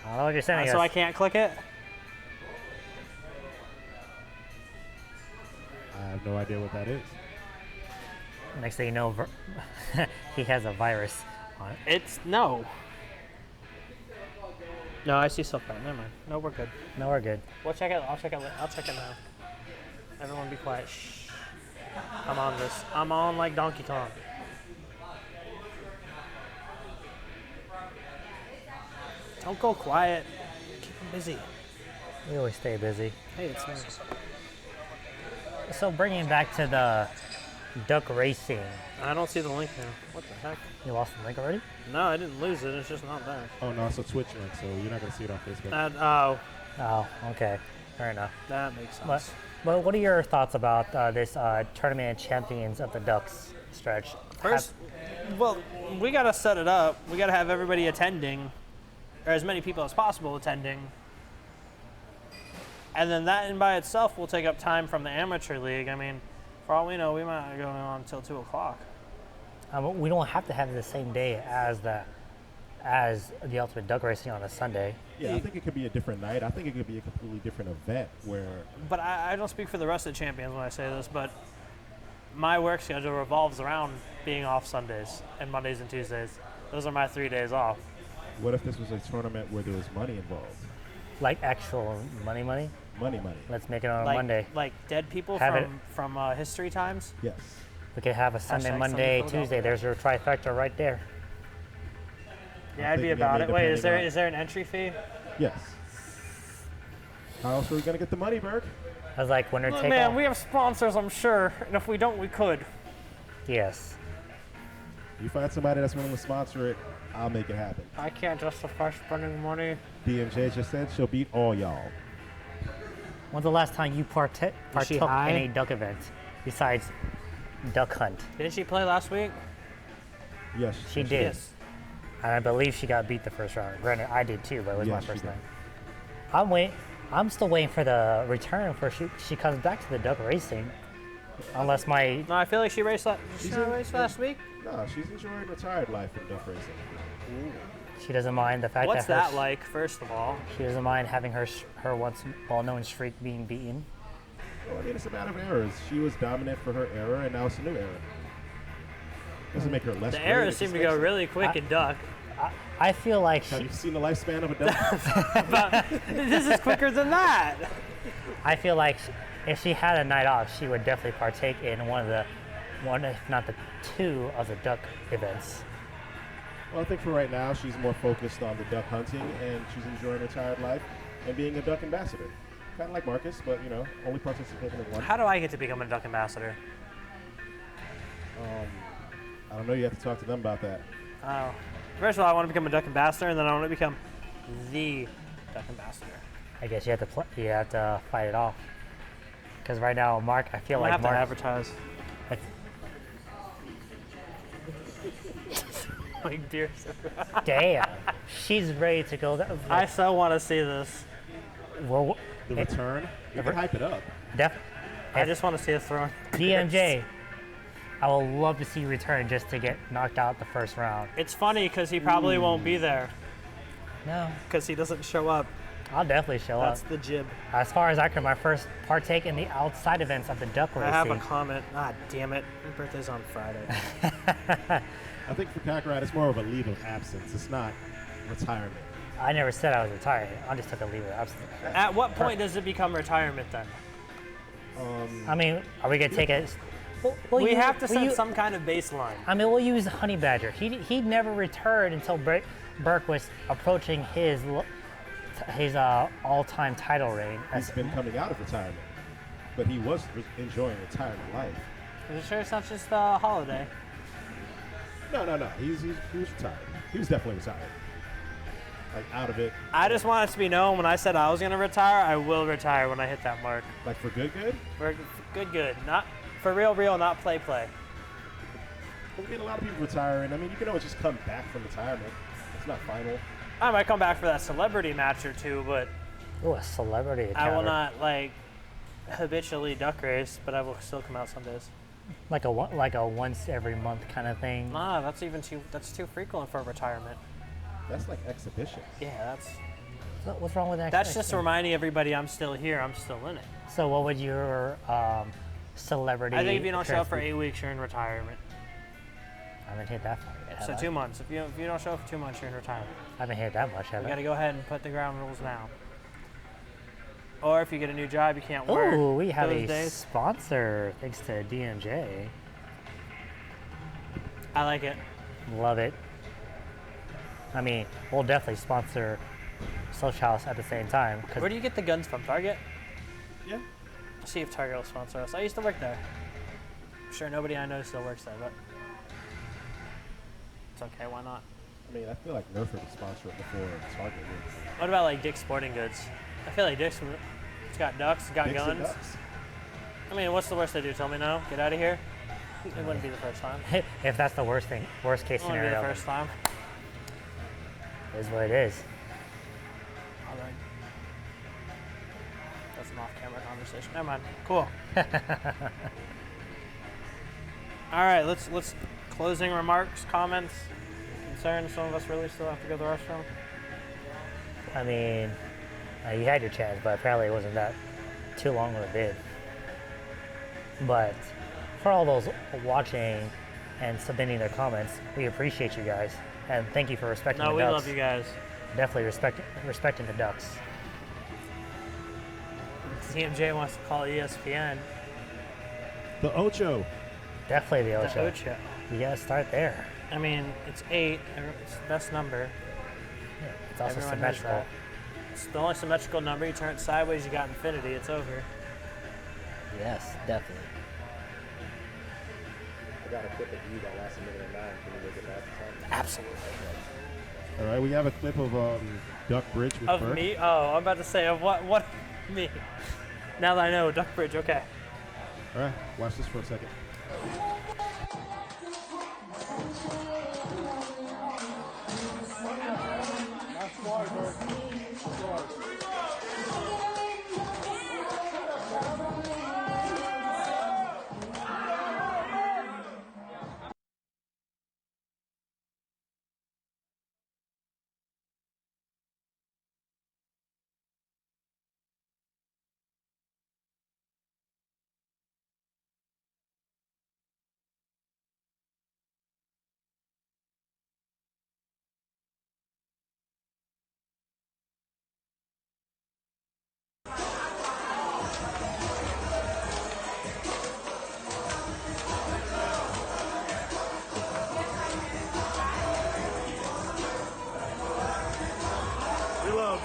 don't know what you're saying. So I can't click it? I have no idea what that is. Next thing you know, he has a virus on it. It's no. No, I see stuff bad. Never mind. No, we're good. No, we're good. We'll check it. I'll check it now. Everyone be quiet. Shh. I'm on this. I'm on like Donkey Kong. Don't go quiet. Keep them busy. We always stay busy. Hey, it's me. So bringing it back to the duck racing. I don't see the link now. What the heck? You lost the link already? No, I didn't lose it. It's just not there. Oh, no, it's a Twitch link, so you're not going to see it on Facebook. Oh, Oh, okay. Fair enough. that makes sense. But what are your thoughts about this tournament champions of the Ducks stretch? First, well, we gotta set it up. We gotta have everybody attending, or as many people as possible attending. And then that in by itself will take up time from the amateur league. I mean, for all we know, we might go on until 2 o'clock. We don't have to have it the same day as the ultimate duck racing on a Sunday. Yeah, I think it could be a different night. I think it could be a completely different event where But I don't speak for the rest of the champions when I say this, but my work schedule revolves around being off Sundays and Mondays and Tuesdays. Those are my 3 days off. what if this was a tournament where there was money involved? Like actual money? Money. Let's make it on a Like, Monday. like dead people Have it- from history times. Yes. We could have a Sunday, Hashtag Monday, Sunday Tuesday. There's your trifecta right there. Yeah, I'd be thinking about that it. may Wait, is depend there on- an entry fee? Yes. How else are we going to get the money, Berg? I was like, winner Look, take man, all. we have sponsors, I'm sure, and if we don't, we could. Yes. You find somebody that's willing to sponsor it, I'll make it happen. I can't justify spending money. DMJ just said she'll beat all y'all. When's the last time you partook she in high? a duck event besides duck hunt? Didn't she play last week? Yes, She yes, did. Yes. And I believe she got beat the first round. Granted, I did too, but it was my Yes, she first did. night. I'm still waiting for the return for she comes back to the duck racing. Unless my No, I feel like she raced. Did she race last week? No, she's enjoying retired life in duck racing. she doesn't mind the fact What's that that like? First of all, she doesn't mind having her once well-known streak being beaten. Well, I mean, it's a matter of eras. She was dominant for her era, and now it's a new era. Doesn't make her less. the great, arrows it seem just to go makes- really quick in duck. I feel like Have she, you seen the lifespan of a duck? This is quicker than that. I feel like if she had a night off, she would definitely partake in one if not the two of the duck events. Well, I think for right now, she's more focused on the duck hunting, and she's enjoying retired life and being a duck ambassador. Kind of like Marcus, but only participating in one. How do I get to become a duck ambassador? I don't know. You have to talk to them about that. Oh, first of all, I want to become a duck ambassador, and then I want to become the duck ambassador. I guess you have to fight it off. Because right now, Mark, I feel I like have to Mark. advertise. I- Like dear. Damn, she's ready to go. I so want to see this. Well, The return, you can hype it up. I just want to see it thrown. DMJ, I would love to see you return just to get knocked out the first round. It's funny because he probably won't be there No, because he doesn't show up. I'll definitely show That's up. the jib. As far as I can, my first partake in the outside events of the duck I have a racing. comment. Ah, damn it. My birthday's on Friday. I think for Kakarot, it's more of a leave of absence. It's not retirement. I never said I was retiring. I just took a leave of absence. At what point does it become retirement then? I mean, are we gonna take it? We have to set some kind of baseline. I mean, we'll use Honey Badger. He never returned until Burke was approaching his all-time title reign. He's been coming out of retirement, but he was enjoying retirement life. Are you sure it's not just a holiday? No. He was retired. He was definitely retired. Like out of it, I just want it to be known when I said I was going to retire, I will retire when I hit that mark. like for good. For good. Not for real, not play. I mean, a lot of people retiring. I mean, you can always just come back from retirement. It's not final. I might come back for that celebrity match or two, but Ooh, a celebrity I will encounter. not habitually duck race, but I will still come out some days. like a once every month kind of thing. Nah, that's too frequent for retirement. That's like exhibition. Yeah, So what's wrong with that? that's just reminding everybody I'm still here, I'm still in it. So what would your celebrity? I think if you don't show up appearance for be? 8 weeks, you're in retirement. I haven't hit that far yet. So have I? 2 months. If you don't show up for 2 months, you're in retirement. I haven't hit that much, have You I? got to go ahead and put the ground rules now. Or if you get a new job, you can't work. Ooh, we have those a days. sponsor thanks to DMJ. I like it. Love it. I mean, we'll definitely sponsor Social House at the same time. Cause Where do you get the guns from? Target? Yeah. See if Target will sponsor us. I used to work there. I'm sure nobody I know still works there, but it's okay. Why not? I mean, I feel like Nerf would sponsor it before Target would. What about like Dick's Sporting Goods? I feel like Dick's. It's got ducks. It's got Dicks and guns. Ducks. I mean, what's the worst they do? Tell me no. Get out of here. It wouldn't be the first time. if that's the worst case It wouldn't be the scenario, first time. is what it is. All right. That's an off-camera conversation. Never mind. Cool. All right. Let's closing remarks, comments, concerns. Some of us really still have to go to the restroom. I mean, you had your chance, but apparently it wasn't that too long of a bid. But for all those watching and submitting their comments, we appreciate you guys, and thank you for respecting No, the we ducks. love you guys. Definitely respecting the ducks. TMJ wants to call ESPN The Ocho. Definitely the the Ocho. Ocho. You gotta start there. I mean, it's 8. It's the best number. Yeah, it's also Everyone knows symmetrical. that. It's the only symmetrical number. You turn it sideways, you got infinity. It's over. Yes, definitely. I got a clip of you that last a minute and 9. Can you look at that? Absolutely. All right, we have a clip of Duck Bridge with Of Burke. me? Oh, I'm about to say of what? What? Me? Now that I know, Duck Bridge, okay. All right, watch this for a second. Reload.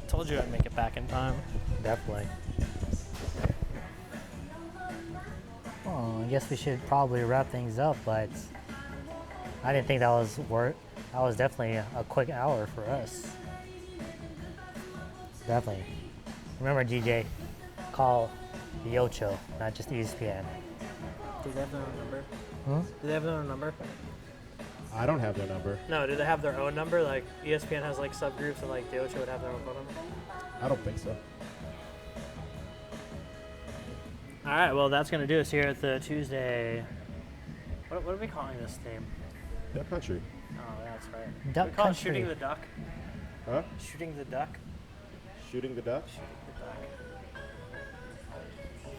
Told you I'd make it back in time. Definitely. Well, I guess we should probably wrap things up, but I didn't think that was worth. That was definitely a quick hour for us. Definitely. Remember, DJ, call the Ocho, not just ESPN. Do they have their own number? Hmm? Do they have their own number? I don't have their number. No, do they have their own number? Like ESPN has like subgroups and like the Ocho would have their own phone number? I don't think so. All right, well, that's going to do us here at the Tuesday. What are we calling this team? Duck Country. Oh, that's right. Duck we call Country. it Shooting the Duck. Huh? Shooting the Duck. Shooting the duck? The Duck.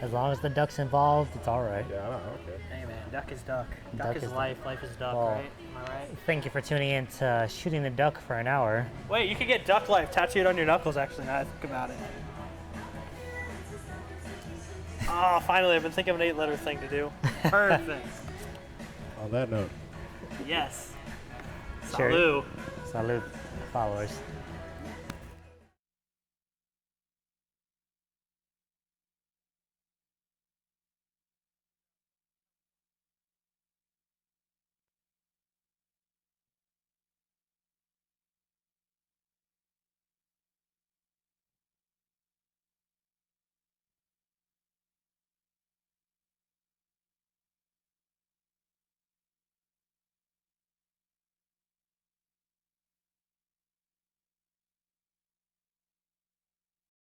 As long as the duck's involved, it's all right. Yeah, I don't know. Okay. Hey, man, duck is duck. Duck, Duck is is life. Life is duck, Well- right? Am I right? Thank you for tuning in to Shooting the Duck for an hour. Wait, you could get duck life tattooed on your knuckles, actually, now I think about it. Oh, finally, I've been thinking of an 8-letter thing to do. Perfect. On that note, Yes. Sure. Salud. Salute, followers.